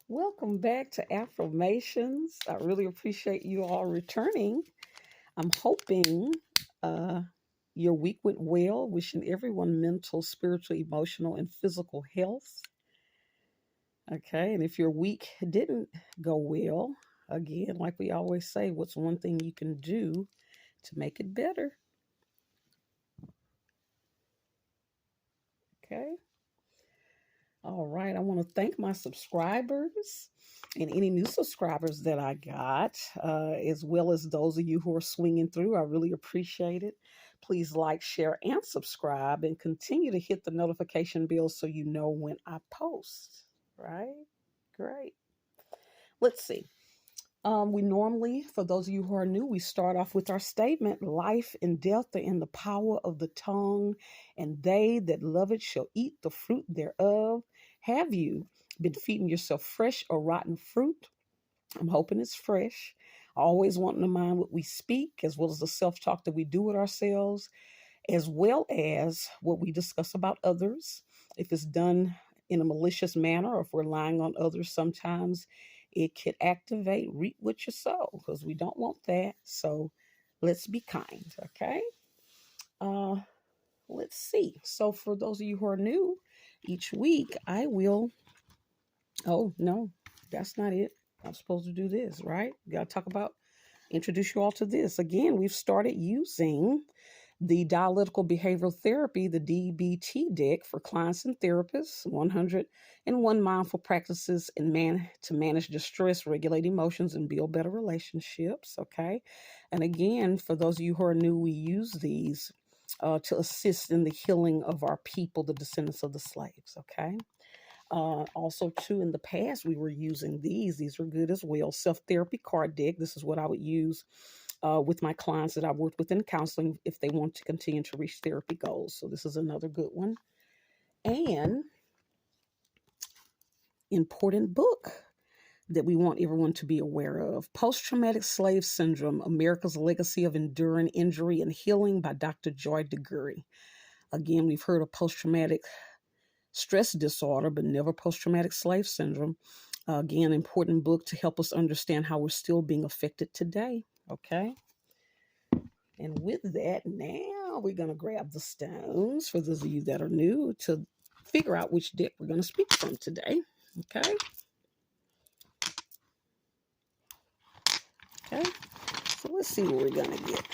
Welcome back to Affirmations. I really appreciate you all returning. I'm hoping uh, your week went well, wishing everyone mental, spiritual, emotional, and physical health. Okay, and if your week didn't go well, again, like we always say, what's one thing you can do to make it better? Okay. All right. I want to thank my subscribers and any new subscribers that I got, as well as those of you who are swinging through. I really appreciate it. Please like, share, and subscribe, and continue to hit the notification bell so you know when I post. Right? Great. Let's see. We normally, for those of you who are new, we start off with our statement: life and death are in the power of the tongue, and they that love it shall eat the fruit thereof. Have you been feeding yourself fresh or rotten fruit? I'm hoping it's fresh. Always wanting to mind what we speak, as well as the self talk that we do with ourselves, as well as what we discuss about others. If it's done in a malicious manner or if we're lying on others, sometimes it could activate reap what you sow because we don't want that. So let's be kind, okay? Uh, let's see. So for those of you who are new, each week I will. Oh no, that's not it. I'm supposed to do this, right? Got to talk about introduce you all to this. Again, we've started using the dialectical behavioral therapy, the DBT deck for clients and therapists, 101 mindful practices to manage distress, regulate emotions, and build better relationships. Okay. And again, for those of you who are new, we use these to assist in the healing of our people, the descendants of the slaves. Okay. Also, too, in the past, we were using these. These were good as well. Self therapy card deck. This is what I would use with my clients that I worked with in counseling if they want to continue to reach therapy goals. So, this is another good one. And important book that we want everyone to be aware of: Post Traumatic Slave Syndrome, America's Legacy of Enduring Injury and Healing by Dr. Joy DeGury. Again, we've heard of post traumatic stress disorder, but never post traumatic slave syndrome. Again, important book to help us understand how we're still being affected today. Okay. And with that, now we're going to grab the stones for those of you that are new to figure out which deck we're going to speak from today. Okay. Okay. So let's see what we're going to get.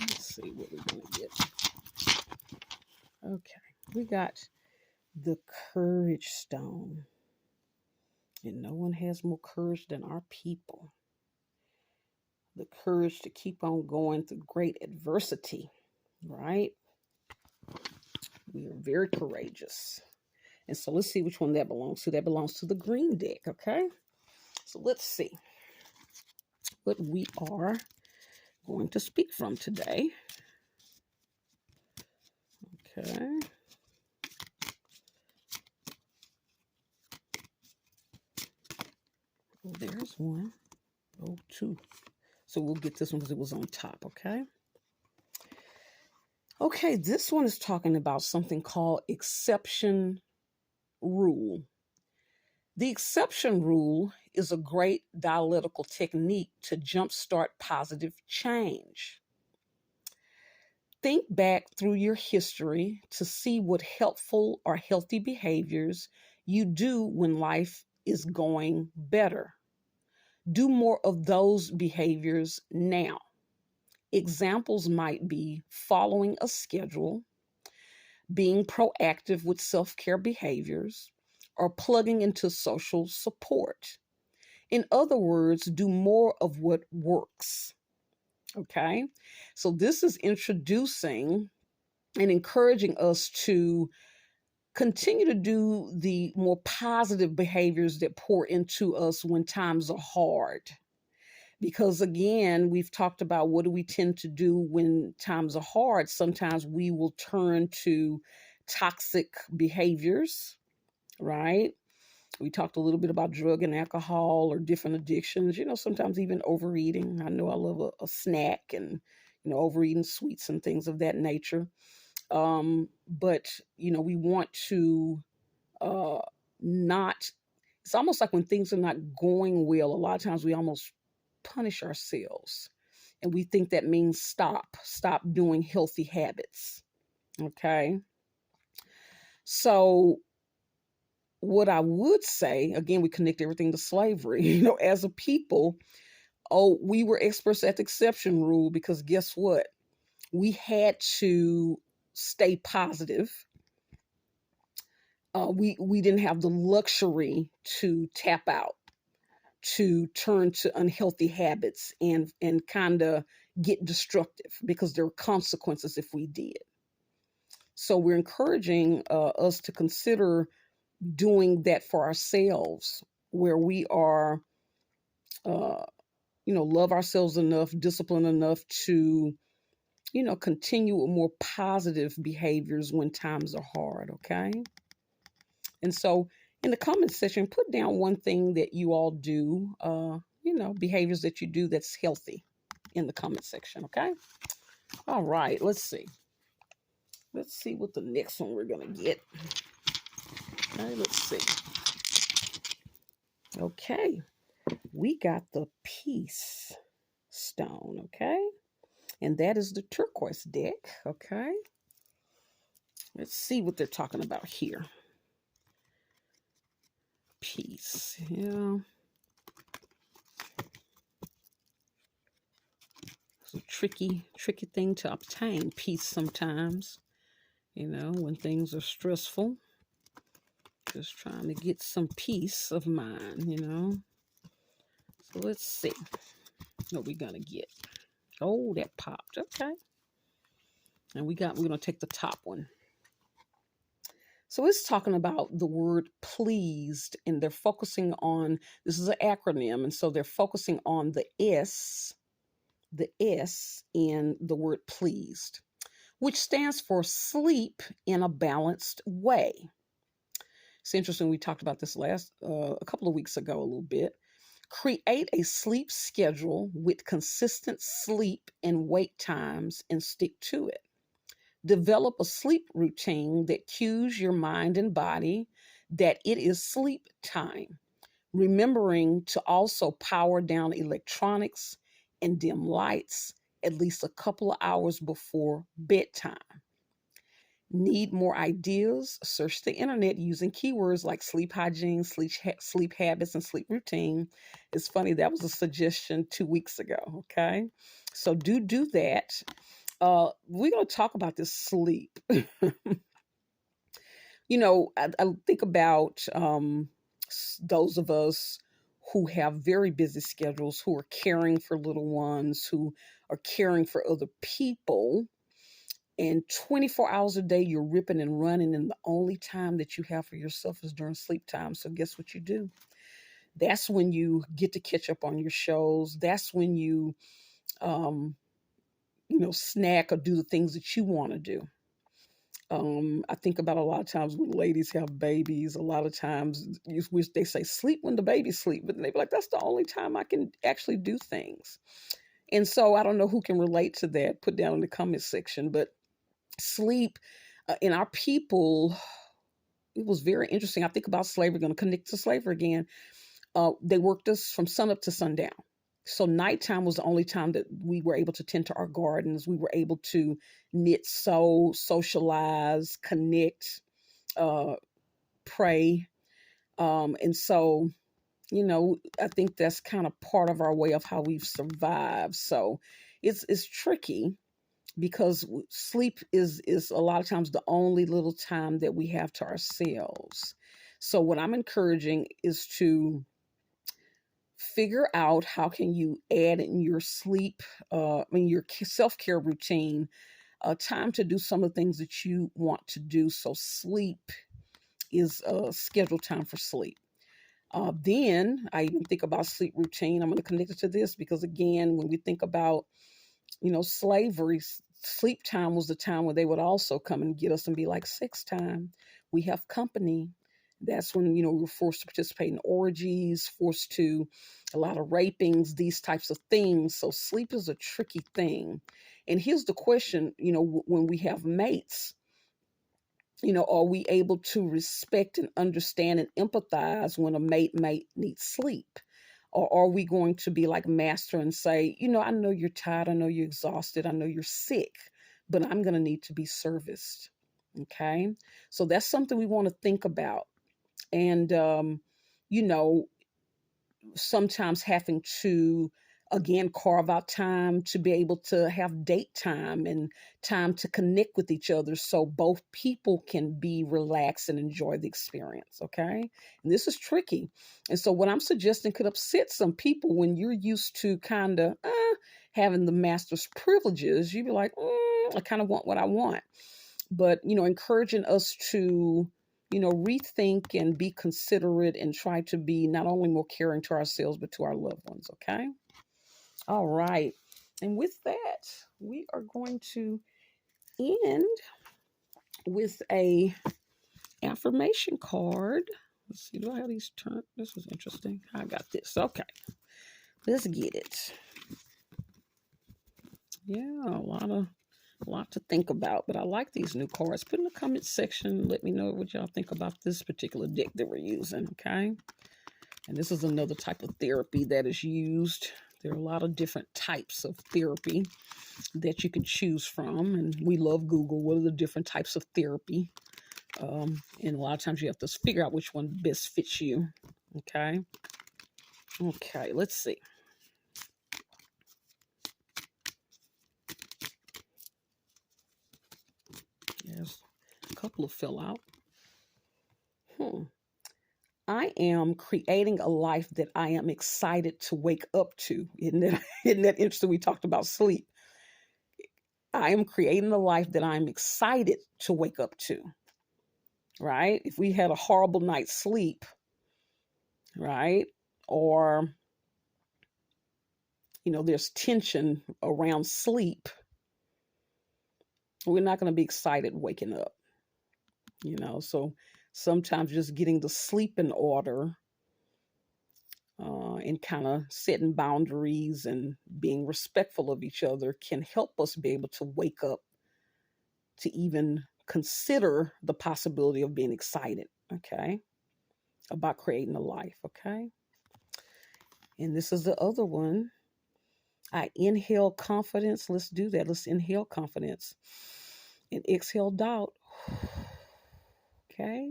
Let's see what we're going to get. Okay. We got the Courage Stone. And no one has more courage than our people. The courage to keep on going through great adversity, right? We are very courageous. And so let's see which one that belongs to. That belongs to the green deck, okay? So let's see what we are going to speak from today. Okay. Oh, there's one. Oh, two. So we'll get this one because it was on top, okay? Okay, this one is talking about something called exception rule. The exception rule is a great dialectical technique to jumpstart positive change. Think back through your history to see what helpful or healthy behaviors you do when life is going better. Do more of those behaviors now. Examples might be following a schedule, being proactive with self care behaviors, or plugging into social support. In other words, do more of what works. Okay. So this is introducing and encouraging us to continue to do the more positive behaviors that pour into us when times are hard. Because again, we've talked about what do we tend to do when times are hard. Sometimes we will turn to toxic behaviors, right? We talked a little bit about drug and alcohol or different addictions, sometimes even overeating. I know I love a snack and, overeating sweets and things of that nature. But, we want to not, it's almost like when things are not going well, a lot of times we almost punish ourselves. And we think that means stop doing healthy habits. Okay. So, what I would say, again, we connect everything to slavery, as a people, we were experts at the exception rule because guess what? We had to stay positive. We didn't have the luxury to tap out, to turn to unhealthy habits and kind of get destructive because there were consequences if we did. So we're encouraging us to consider doing that for ourselves, where we are, love ourselves enough, discipline enough to, continue with more positive behaviors when times are hard. Okay. And so in the comment section, put down one thing that you all do, behaviors that you do that's healthy in the comment section. Okay. All right. Let's see. Let's see what the next one we're going to get. Okay. Let's see. Okay. We got the peace stone. Okay. And that is the turquoise deck. Okay. Let's see what they're talking about here. Peace. Yeah. It's a tricky thing to obtain, peace sometimes, when things are stressful. Just trying to get some peace of mind. So let's see what we're gonna get. Oh, that popped. Okay. And we're gonna take the top one. So it's talking about the word pleased, and they're focusing on, this is an acronym, and so they're focusing on the S in the word pleased, which stands for sleep in a balanced way. It's interesting. We talked about this a couple of weeks ago a little bit. Create a sleep schedule with consistent sleep and wake times and stick to it. Develop a sleep routine that cues your mind and body that it is sleep time, remembering to also power down electronics and dim lights at least a couple of hours before bedtime. Need more ideas? Search the internet using keywords like sleep hygiene, sleep habits, and sleep routine. It's funny, that was a suggestion 2 weeks ago. Okay. So do that. We're going to talk about this sleep. I think about those of us who have very busy schedules, who are caring for little ones, who are caring for other people. And 24 hours a day, you're ripping and running, and the only time that you have for yourself is during sleep time. So guess what you do? That's when you get to catch up on your shows. That's when you, snack or do the things that you want to do. I think about a lot of times when ladies have babies, a lot of times they say sleep when the babies sleep, but they be like, that's the only time I can actually do things. And so I don't know who can relate to that. Put down in the comment section, but sleep in our people, it was very interesting. I think about slavery, going to connect to slavery again. They worked us from sunup to sundown. So nighttime was the only time that we were able to tend to our gardens. We were able to knit, sew, socialize, connect, pray. And so, I think that's kind of part of our way of how we've survived. So it's tricky because sleep is a lot of times the only little time that we have to ourselves. So what I'm encouraging is to figure out how can you add in your sleep, your self-care routine, time to do some of the things that you want to do. So sleep is scheduled time for sleep. Then I even think about sleep routine. I'm going to connect it to this because, again, when we think about, slavery, sleep time was the time when they would also come and get us and be like, sex time. We have company. That's when, we were forced to participate in orgies, forced to a lot of rapings, these types of things. So sleep is a tricky thing. And here's the question, when we have mates, Are we able to respect and understand and empathize when a mate might need sleep? Or are we going to be like master and say, I know you're tired, I know you're exhausted, I know you're sick, but I'm going to need to be serviced. Okay. So that's something we want to think about. And, you know, sometimes having to again carve out time to be able to have date time and time to connect with each other so both people can be relaxed and enjoy the experience. Okay. And this is tricky, and so what I'm suggesting could upset some people. When you're used to kind of having the master's privileges, you'd be like, I kind of want what I want. But encouraging us to rethink and be considerate and try to be not only more caring to ourselves but to our loved ones. Okay. All right. And with that, we are going to end with a affirmation card. Let's see, do I have these turned? This is interesting. I got this. Okay. Let's get it. Yeah, a lot to think about, but I like these new cards. Put in the comment section. Let me know what y'all think about this particular deck that we're using. Okay. And this is another type of therapy that is used. There are a lot of different types of therapy that you can choose from. And we love Google. What are the different types of therapy? And a lot of times you have to figure out which one best fits you. Okay. Okay, let's see. Yes, a couple of fill out. I am creating a life that I am excited to wake up to. Isn't that interesting? We talked about sleep. I am creating a life that I'm excited to wake up to. Right? If we had a horrible night's sleep, right? Or, there's tension around sleep, we're not going to be excited waking up, So sometimes just getting the sleep in order and kind of setting boundaries and being respectful of each other can help us be able to wake up to even consider the possibility of being excited, okay, about creating a life, okay? And this is the other one. I inhale confidence. Let's do that. Let's inhale confidence and exhale doubt. Okay.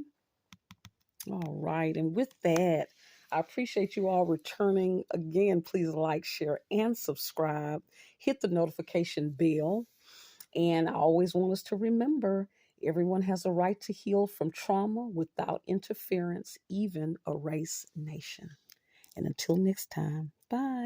All right. And with that, I appreciate you all returning. Again, please like, share, and subscribe. Hit the notification bell. And I always want us to remember everyone has a right to heal from trauma without interference, even a race nation. And until next time, bye.